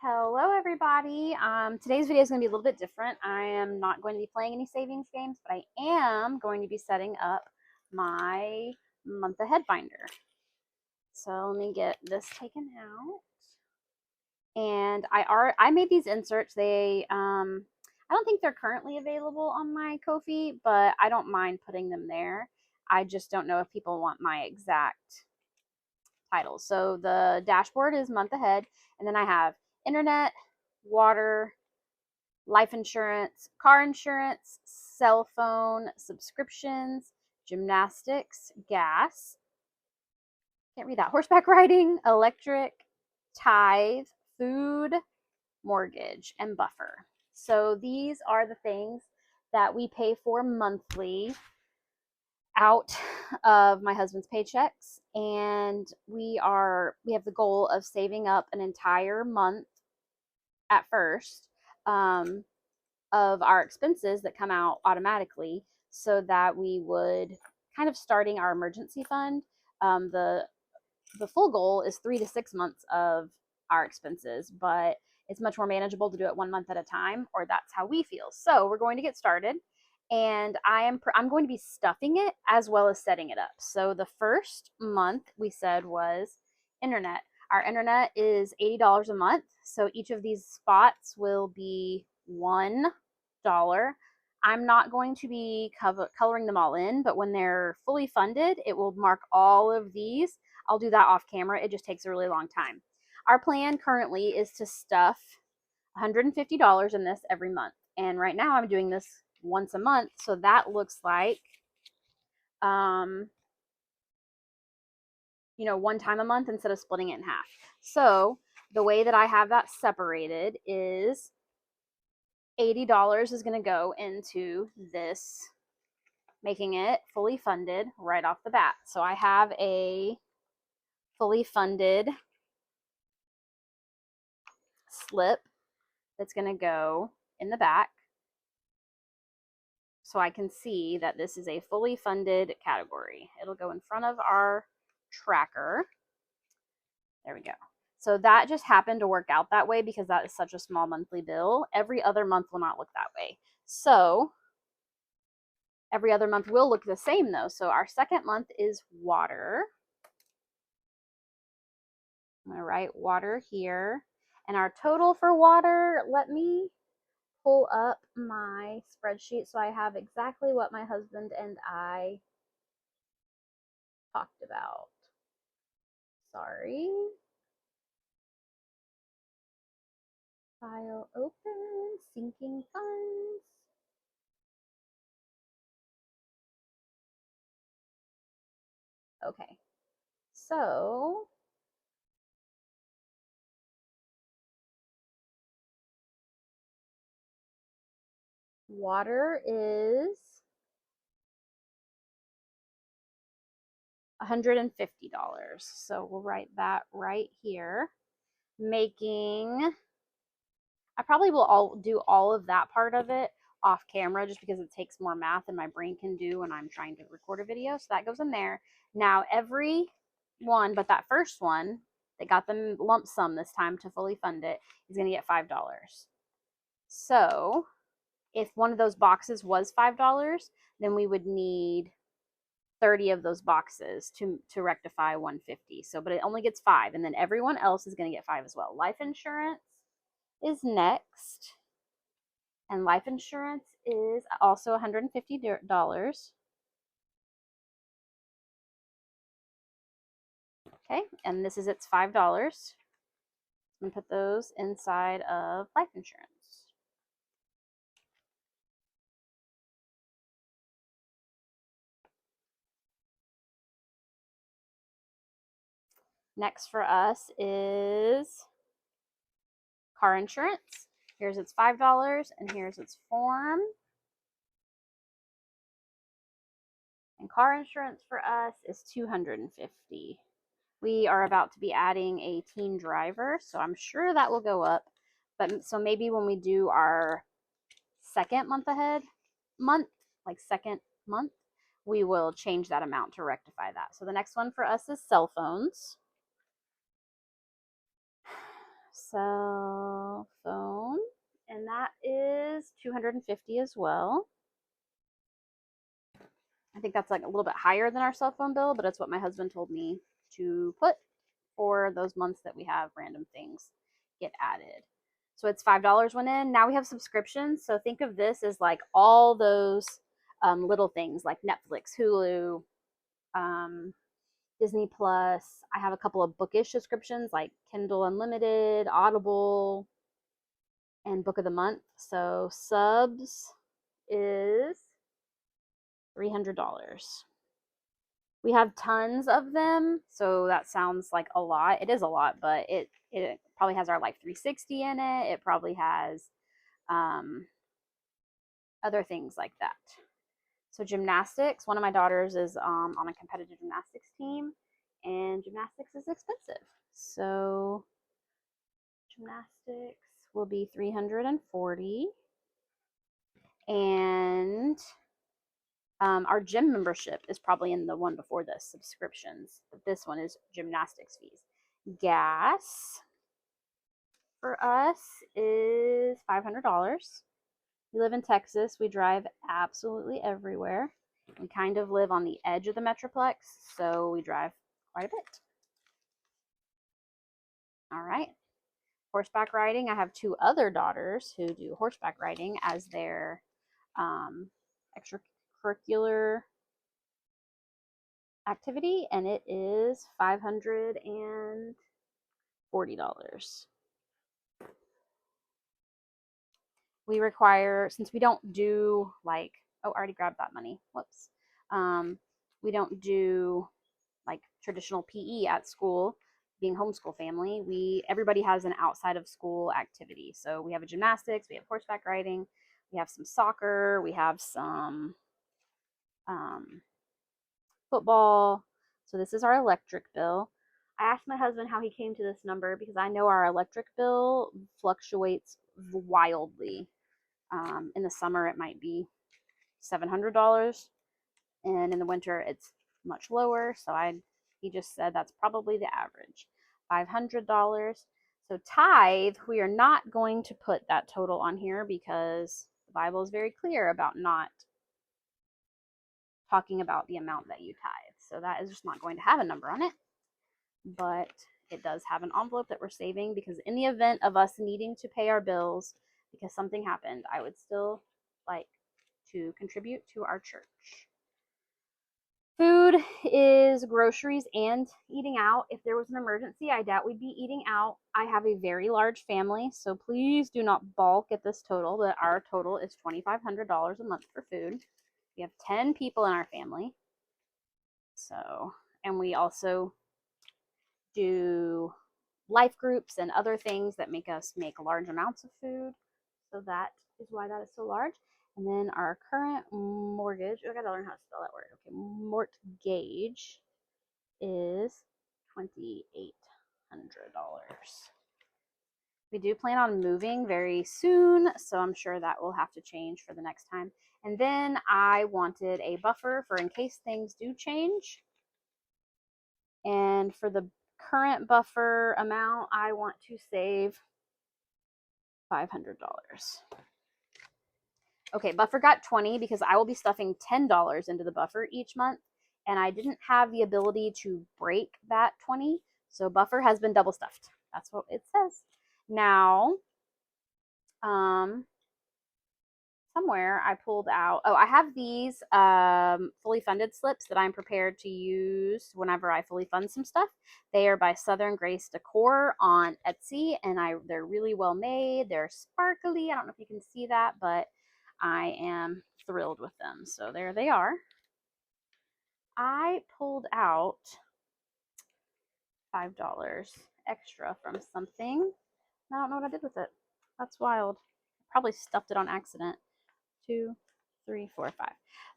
Hello everybody. Today's video is going to be a little bit different. I am not going to be playing any savings games, but I am going to be setting up my month ahead binder. So let me get this taken out. And I made these inserts. I don't think they're currently available on my Ko-fi, but I don't mind putting them there. I just don't know if people want my exact titles. So the dashboard is month ahead, and then I have internet, water, life insurance, car insurance, cell phone, subscriptions, gymnastics, gas, can't read that, horseback riding, electric, tithe, food, mortgage, and buffer. So these are the things that we pay for monthly out of my husband's paychecks, and we have the goal of saving up an entire month at first of our expenses that come out automatically, so that we would kind of starting our emergency fund. The full goal is 3 to 6 months of our expenses, but it's much more manageable to do it 1 month at a time, or that's how we feel. So we're going to get started, and I'm going to be stuffing it as well as setting it up. So the first month we said was internet. Our internet is $80 a month, so each of these spots will be $1. I'm not going to be coloring them all in, but when they're fully funded, it will mark all of these. I'll do that off camera. It just takes a really long time. Our plan currently is to stuff $150 in this every month. And right now I'm doing this once a month. So that looks like, one time a month instead of splitting it in half. So the way that I have that separated is $80 is going to go into this, making it fully funded right off the bat. So I have a fully funded slip that's going to go in the back, so I can see that this is a fully funded category. It'll go in front of our tracker. There we go. So that just happened to work out that way because that is such a small monthly bill. Every other month will not look that way. So every other month will look the same though. So our second month is water. I'm going to write water here. And our total for water, let me pull up my spreadsheet so I have exactly what my husband and I talked about. Sorry. File open, sinking funds. Okay, so water is $150. So we'll write that right here. I probably will do all of that part of it off camera just because it takes more math than my brain can do when I'm trying to record a video. So that goes in there. Now every one, but that first one that got the lump sum this time to fully fund it is going to get $5. So if one of those boxes was $5, then we would need 30 of those boxes to rectify 150. So, but it only gets 5, and then everyone else is going to get 5 as well. Life insurance is next, and life insurance is also $150. Okay, and this is its $5. I'm going to put those inside of life insurance. Next for us is car insurance. Here's its $5, and here's its form. And car insurance for us is $250. We are about to be adding a teen driver, so I'm sure that will go up. But so maybe when we do our second month ahead second month, we will change that amount to rectify that. So the next one for us is cell phones. So $250 as well. I think that's like a little bit higher than our cell phone bill, but it's what my husband told me to put for those months that we have random things get added. So it's $5 went in. Now we have subscriptions. So think of this as like all those little things like Netflix, Hulu, Disney Plus. I have a couple of bookish subscriptions like Kindle Unlimited, Audible, and Book of the Month. So subs is $300. We have tons of them, so that sounds like a lot. It is a lot, but it probably has our Life 360 in it. It probably has other things like that. So gymnastics, one of my daughters is on a competitive gymnastics team, and gymnastics is expensive. So gymnastics will be $340, and our gym membership is probably in the one before this, subscriptions. But this one is gymnastics fees. Gas for us is $500. We live in Texas. We drive absolutely everywhere. We kind of live on the edge of the Metroplex, so we drive quite a bit. All right. Horseback riding. I have two other daughters who do horseback riding as their extracurricular activity, and it is $540. We require, since we don't do like, oh, I already grabbed that money. Whoops. We don't do like traditional PE at school. Being homeschool family, everybody has an outside of school activity. So we have a gymnastics, we have horseback riding, we have some soccer, we have some football. So this is our electric bill. I asked my husband how he came to this number because I know our electric bill fluctuates wildly. In the summer, it might be $700, and in the winter, it's much lower. So he just said that's probably the average, $500. So tithe, we are not going to put that total on here because the Bible is very clear about not talking about the amount that you tithe. So that is just not going to have a number on it. But it does have an envelope that we're saving because in the event of us needing to pay our bills because something happened, I would still like to contribute to our church. Food is groceries and eating out. If there was an emergency, I doubt we'd be eating out. I have a very large family, so please do not balk at this total, but our total is $2,500 a month for food. We have 10 people in our family. So, and we also do life groups and other things that make us make large amounts of food. So that is why that is so large. And then our current mortgage, I gotta learn how to spell that word. Okay, mortgage is $2,800. We do plan on moving very soon, so I'm sure that will have to change for the next time. And then I wanted a buffer for in case things do change. And for the current buffer amount, I want to save $500. Okay, buffer got 20 because I will be stuffing $10 into the buffer each month, and I didn't have the ability to break that 20, so buffer has been double stuffed. That's what it says. Now, somewhere I pulled out, I have these fully funded slips that I'm prepared to use whenever I fully fund some stuff. They are by Southern Grace Decor on Etsy, and they're really well made. They're sparkly. I don't know if you can see that, but I am thrilled with them. So there they are. I pulled out $5 extra from something. I don't know what I did with it. That's wild. Probably stuffed it on accident. 2, 3, 4,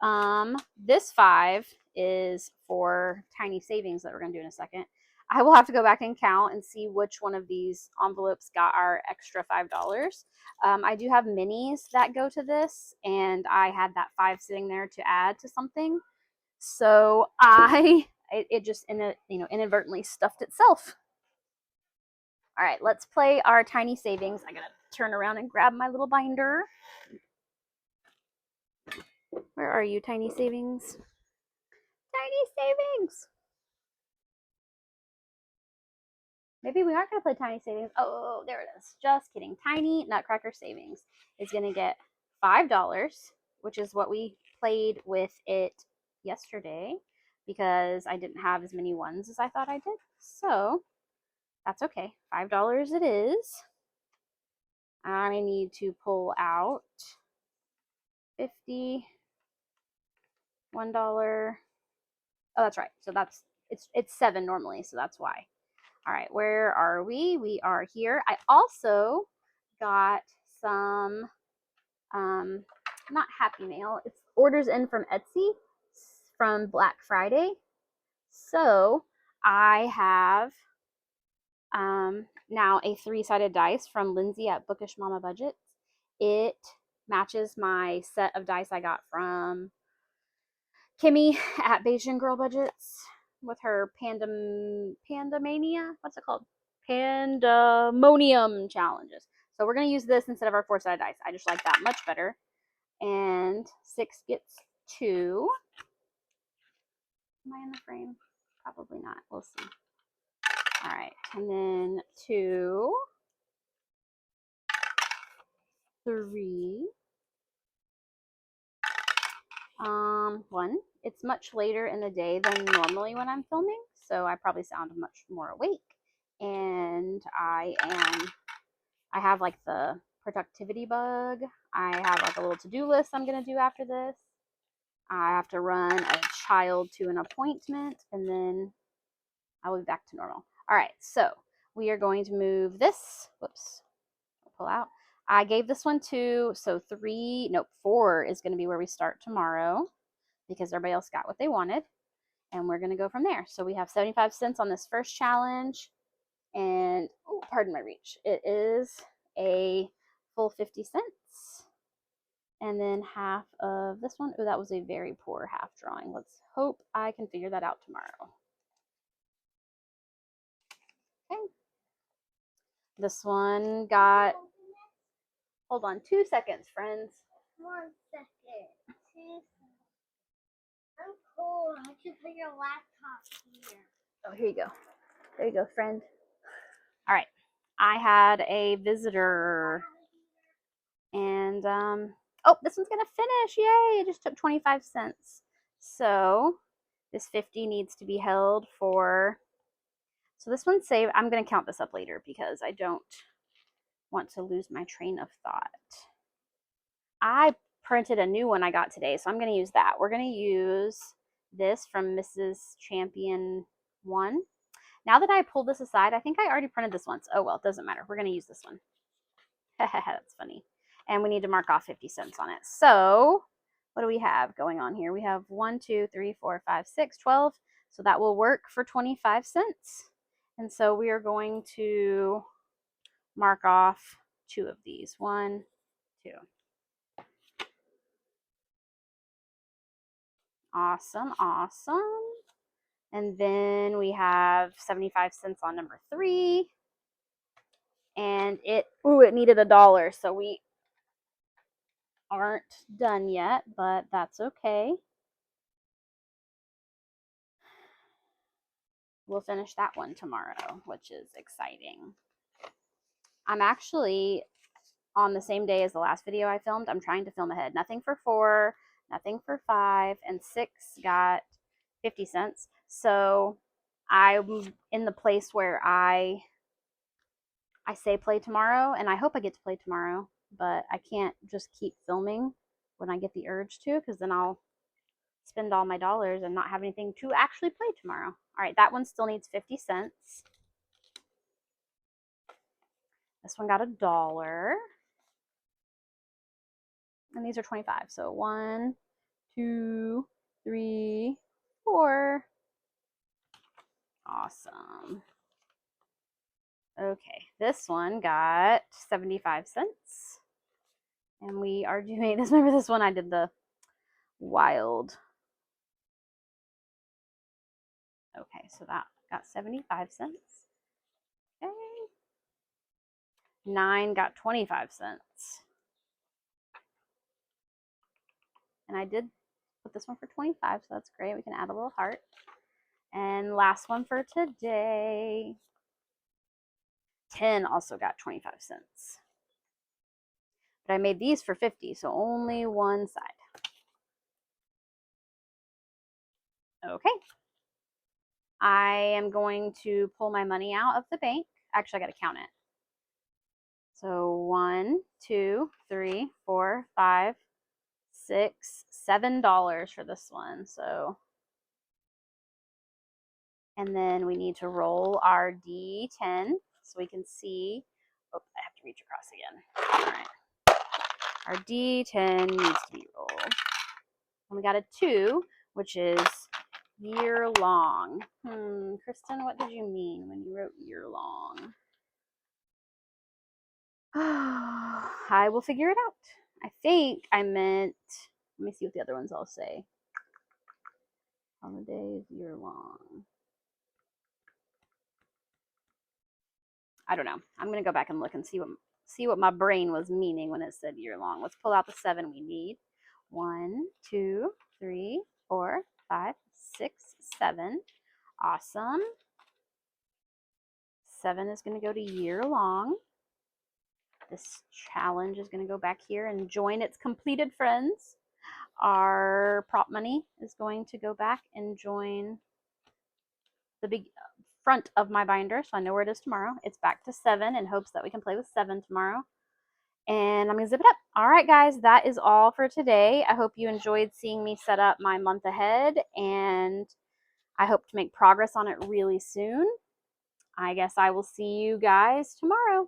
5. This 5 is for tiny savings that we're going to do in a second. I will have to go back and count and see which one of these envelopes got our extra $5. I do have minis that go to this, and I had that 5 sitting there to add to something. So it just inadvertently stuffed itself. All right, let's play our tiny savings. I gotta turn around and grab my little binder. Where are you, Tiny Savings? Tiny Savings! Maybe we aren't going to play Tiny Savings. Oh, there it is. Just kidding. Tiny Nutcracker Savings is going to get $5, which is what we played with it yesterday because I didn't have as many ones as I thought I did. So that's okay. $5 it is. I need to pull out 50, $1. Oh, that's right. So that's it's 7 normally, so that's why. All right, where are we? We are here. I also got some not Happy Mail. It's orders in from Etsy from Black Friday. So I have now a 3-sided dice from Lindsay at Bookish Mama Budgets. It matches my set of dice I got from Kimmy at Beijing Girl Budgets with her Pandamania. What's it called? Pandemonium challenges. So we're going to use this instead of our 4-sided dice. I just like that much better. And 6 gets 2. Am I in the frame? Probably not. We'll see. All right. And then 2, 3, 1. It's much later in the day than normally when I'm filming, so I probably sound much more awake. And I have like the productivity bug. I have like a little to-do list I'm gonna do after this. I have to run a child to an appointment, and then I'll be back to normal. All right, so we are going to move this. Whoops, I'll pull out. I gave this one 2, so 4 is going to be where we start tomorrow because everybody else got what they wanted, and we're going to go from there. So we have 75 cents on this first challenge, and oh, pardon my reach. It is a full 50 cents. And then half of this one. Oh, that was a very poor half drawing. Let's hope I can figure that out tomorrow. Okay. This one got, hold on 2 seconds, friends. 1 second. 2 seconds. I'm cold. I should put your laptop here. Oh, here you go. There you go, friend. All right. I had a visitor. And, oh, this one's going to finish. Yay. It just took 25 cents. So this 50 needs to be held for, so this one's saved. I'm going to count this up later because I don't want to lose my train of thought. I printed a new one I got today, so I'm going to use that. We're going to use this from Mrs. Champion 1. Now that I pulled this aside, I think I already printed this once. Oh, well, it doesn't matter. We're going to use this one. That's funny. And we need to mark off 50 cents on it. So what do we have going on here? We have 1, 2, 3, 4, 5, 6, 12. So that will work for 25 cents. And so we are going to mark off 2 of these. 1, 2. Awesome, awesome. And then we have 75 cents on number 3. And it needed $1. So we aren't done yet, but that's okay. We'll finish that one tomorrow, which is exciting. I'm actually on the same day as the last video I filmed. I'm trying to film ahead. Nothing for 4, nothing for 5, and 6 got 50 cents. So I'm in the place where I say play tomorrow, and I hope I get to play tomorrow, but I can't just keep filming when I get the urge to, because then I'll spend all my dollars and not have anything to actually play tomorrow. All right, that one still needs 50 cents. This one got $1. And these are 25. So 1, 2, 3, 4. Awesome. Okay, this one got 75 cents. And we are doing this. Remember this one? I did the wild. Okay, so that got 75 cents. Okay. 9 got 25 cents. And I did put this one for 25, so that's great. We can add a little heart. And last one for today. 10 also got 25 cents. But I made these for 50, so only one side. Okay. I am going to pull my money out of the bank. Actually, I got to count it. So 1, 2, 3, 4, 5, 6, $7 for this one. So, and then we need to roll our D10 so we can see. Oh, I have to reach across again. All right. Our D10 needs to be rolled. And we got a 2, which is year long. Kristen, what did you mean when you wrote year long? I will figure it out. I think I meant, let me see what the other ones all say. Holidays, year long. I don't know. I'm going to go back and look and see what my brain was meaning when it said year long. Let's pull out the 7 we need. 1, 2, 3, 4, 5, 6, 7. Awesome. 7 is going to go to year long. This challenge is going to go back here and join its completed friends. Our prop money is going to go back and join the big front of my binder, so I know where it is tomorrow. It's back to 7 in hopes that we can play with 7 tomorrow. And I'm going to zip it up. All right, guys, that is all for today. I hope you enjoyed seeing me set up my month ahead, and I hope to make progress on it really soon. I guess I will see you guys tomorrow.